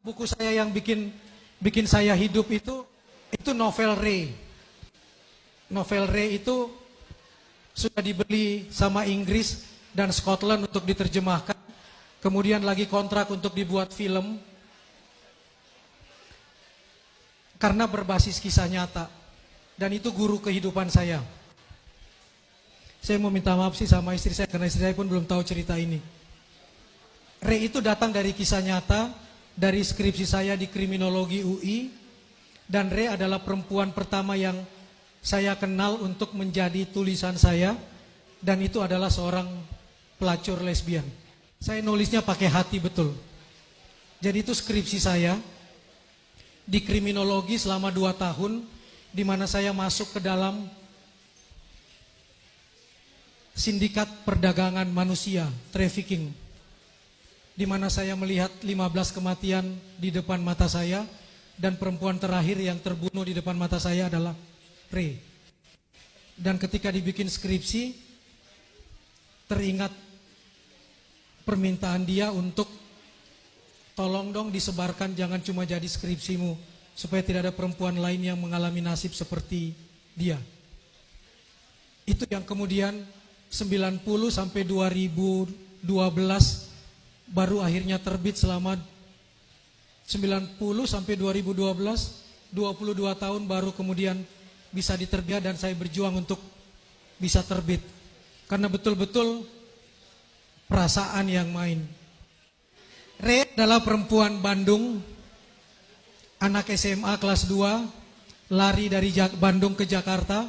buku saya yang bikin saya hidup itu novel Ray. Novel Ray itu sudah dibeli sama Inggris dan Scotland untuk diterjemahkan. Kemudian lagi kontrak untuk dibuat film. Karena berbasis kisah nyata. Dan itu guru kehidupan saya. Saya mau minta maaf sih sama istri saya, karena istri saya pun belum tahu cerita ini. Ray itu datang dari kisah nyata, dari skripsi saya di Kriminologi UI. Dan Ray adalah perempuan pertama yang saya kenal untuk menjadi tulisan saya. Dan itu adalah seorang pelacur lesbian. Saya nulisnya pakai hati betul. Jadi itu skripsi saya di Kriminologi selama 2 tahun, di mana saya masuk ke dalam sindikat perdagangan manusia, trafficking, di mana saya melihat 15 kematian di depan mata saya, dan perempuan terakhir yang terbunuh di depan mata saya adalah Ray. Dan ketika dibikin skripsi, teringat permintaan dia untuk tolong dong disebarkan, jangan cuma jadi skripsimu, supaya tidak ada perempuan lain yang mengalami nasib seperti dia. Itu yang kemudian 90 sampai 2012 baru akhirnya terbit. Selama 90 sampai 2012, 22 tahun baru kemudian bisa diterbit, dan saya berjuang untuk bisa terbit. Karena betul-betul perasaan yang main. Ray adalah perempuan Bandung, anak SMA kelas 2, lari dari Bandung ke Jakarta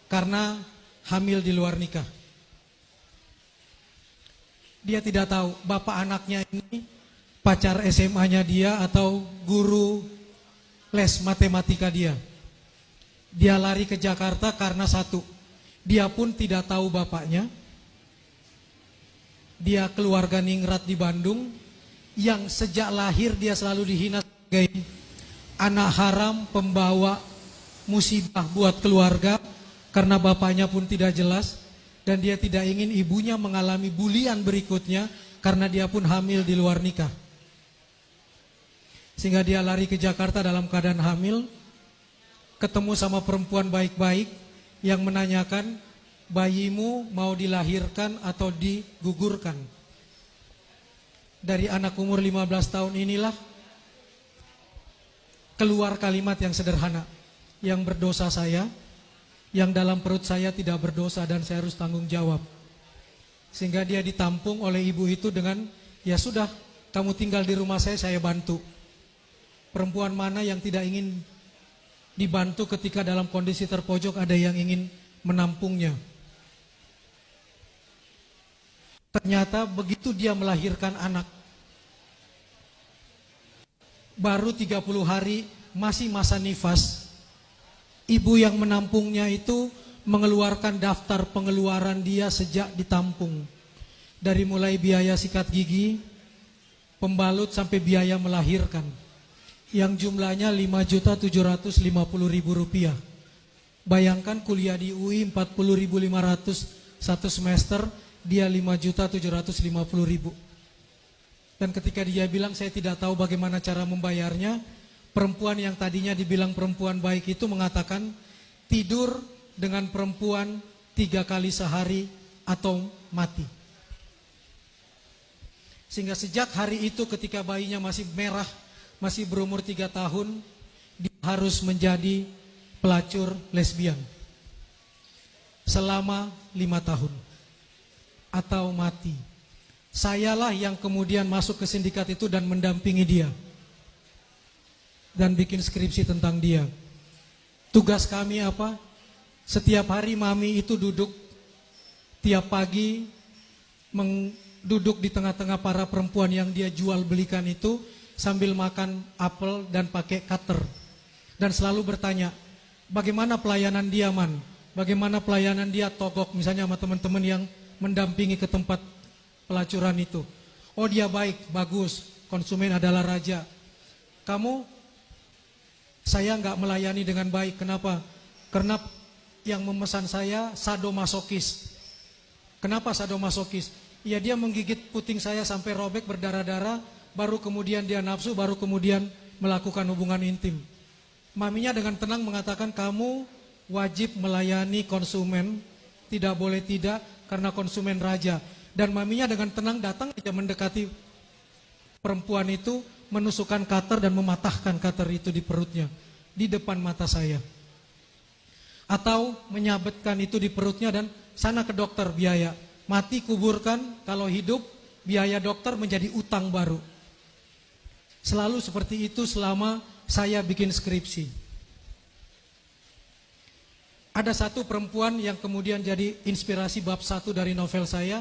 karena hamil di luar nikah. Dia tidak tahu bapak anaknya ini pacar SMA-nya dia atau guru les matematika dia. Dia lari ke Jakarta karena satu, dia pun tidak tahu bapaknya. Dia keluarga ningrat di Bandung, yang sejak lahir dia selalu dihina sebagai anak haram, pembawa musibah buat keluarga, karena bapaknya pun tidak jelas. Dan dia tidak ingin ibunya mengalami bulian berikutnya, karena dia pun hamil di luar nikah. Sehingga dia lari ke Jakarta dalam keadaan hamil, ketemu sama perempuan baik-baik yang menanyakan, bayimu mau dilahirkan atau digugurkan? Dari anak umur 15 tahun inilah keluar kalimat yang sederhana, yang berdosa saya, yang dalam perut saya tidak berdosa dan saya harus tanggung jawab. Sehingga dia ditampung oleh ibu itu dengan, ya sudah, kamu tinggal di rumah saya bantu. Perempuan mana yang tidak ingin dibantu ketika dalam kondisi terpojok ada yang ingin menampungnya? Ternyata begitu dia melahirkan anak, baru 30 hari, masih masa nifas, ibu yang menampungnya itu mengeluarkan daftar pengeluaran dia sejak ditampung. Dari mulai biaya sikat gigi, pembalut, sampai biaya melahirkan, yang jumlahnya Rp5.750.000. Bayangkan kuliah di UI 40.500 satu semester, dia 5.750.000. Dan ketika dia bilang saya tidak tahu bagaimana cara membayarnya, perempuan yang tadinya dibilang perempuan baik itu mengatakan tidur dengan perempuan 3 kali sehari atau mati. Sehingga sejak hari itu ketika bayinya masih merah, masih berumur 3 tahun, dia harus menjadi pelacur lesbian selama 5 tahun atau mati. Sayalah yang kemudian masuk ke sindikat itu dan mendampingi dia dan bikin skripsi tentang dia. Tugas kami apa? Setiap hari mami itu duduk tiap pagi, duduk di tengah-tengah para perempuan yang dia jual belikan itu, sambil makan apel dan pakai cutter, dan selalu bertanya, bagaimana pelayanan dia, Man? Bagaimana pelayanan dia togok, misalnya sama teman-teman yang mendampingi ke tempat pelacuran itu. Oh, dia baik, bagus, konsumen adalah raja. Kamu, saya nggak melayani dengan baik. Kenapa? Karena yang memesan saya sadomasokis. Kenapa sadomasokis? Ya, dia menggigit puting saya sampai robek berdarah-darah, baru kemudian dia nafsu, baru kemudian melakukan hubungan intim. Maminya dengan tenang mengatakan, kamu wajib melayani konsumen, tidak boleh tidak, karena konsumen raja. Dan maminya dengan tenang datang saja mendekati perempuan itu, menusukkan cutter dan mematahkan cutter itu di perutnya, di depan mata saya. Atau menyabetkan itu di perutnya dan sana ke dokter biaya. Mati kuburkan, kalau hidup biaya dokter menjadi utang baru. Selalu seperti itu selama saya bikin skripsi. Ada satu perempuan yang kemudian jadi inspirasi bab 1 dari novel saya,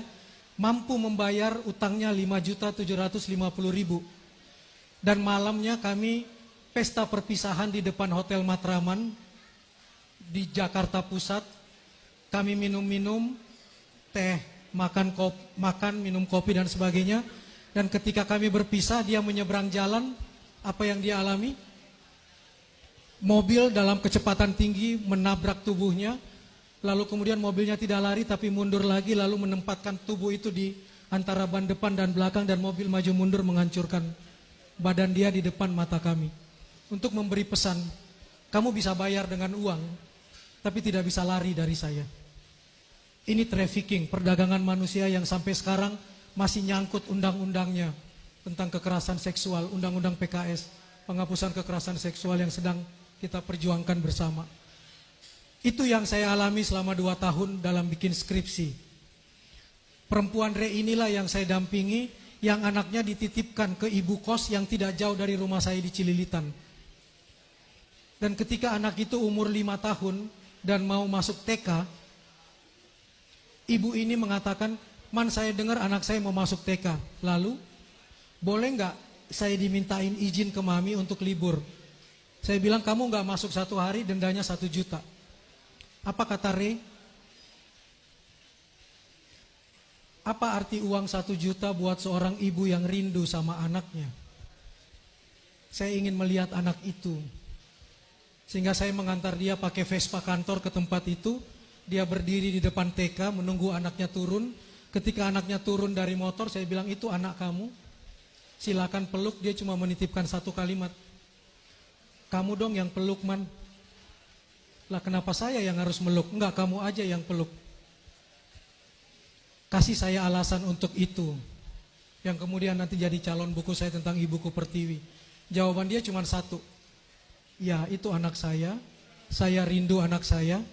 mampu membayar utangnya 5.750.000. Dan malamnya kami pesta perpisahan di depan Hotel Matraman di Jakarta Pusat. Kami minum-minum teh, makan, minum kopi dan sebagainya. Dan ketika kami berpisah, dia menyeberang jalan. Apa yang dia alami? Mobil dalam kecepatan tinggi menabrak tubuhnya. Lalu kemudian mobilnya tidak lari tapi mundur lagi, lalu menempatkan tubuh itu di antara ban depan dan belakang, dan mobil maju mundur menghancurkan badan dia di depan mata kami. Untuk memberi pesan, kamu bisa bayar dengan uang, tapi tidak bisa lari dari saya. Ini trafficking, perdagangan manusia yang sampai sekarang masih nyangkut undang-undangnya tentang kekerasan seksual, undang-undang PKS, penghapusan kekerasan seksual yang sedang kita perjuangkan bersama. Itu yang saya alami selama 2 tahun dalam bikin skripsi. Perempuan Re inilah yang saya dampingi, yang anaknya dititipkan ke ibu kos yang tidak jauh dari rumah saya di Cililitan. Dan ketika anak itu umur 5 tahun dan mau masuk TK, ibu ini mengatakan, Man, saya dengar anak saya mau masuk TK. Lalu, boleh nggak saya dimintain izin ke mami untuk libur? Saya bilang, kamu nggak masuk 1 hari, dendanya 1 juta. Apa kata Re? Apa arti uang 1 juta buat seorang ibu yang rindu sama anaknya? Saya ingin melihat anak itu. Sehingga saya mengantar dia pakai Vespa kantor ke tempat itu. Dia berdiri di depan TK menunggu anaknya turun. Ketika anaknya turun dari motor, saya bilang, itu anak kamu, silakan peluk. Dia cuma menitipkan 1 kalimat, kamu dong yang peluk, Man. Lah kenapa saya yang harus meluk? Enggak, kamu aja yang peluk. Kasih saya alasan untuk itu, yang kemudian nanti jadi calon buku saya tentang Ibuku Pertiwi. Jawaban dia cuma 1, ya itu anak saya rindu anak saya,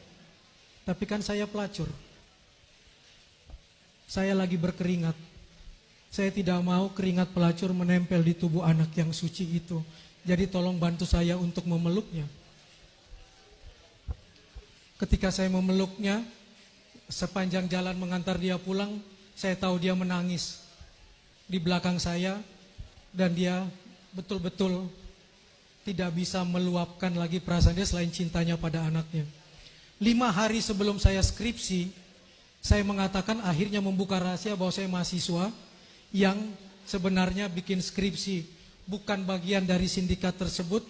tapi kan saya pelacur. Saya lagi berkeringat. Saya tidak mau keringat pelacur menempel di tubuh anak yang suci itu. Jadi tolong bantu saya untuk memeluknya. Ketika saya memeluknya, sepanjang jalan mengantar dia pulang, saya tahu dia menangis di belakang saya, dan dia betul-betul tidak bisa meluapkan lagi perasaan dia selain cintanya pada anaknya. 5 hari sebelum saya skripsi, saya mengatakan, akhirnya membuka rahasia bahwa saya mahasiswa yang sebenarnya bikin skripsi bukan bagian dari sindikat tersebut,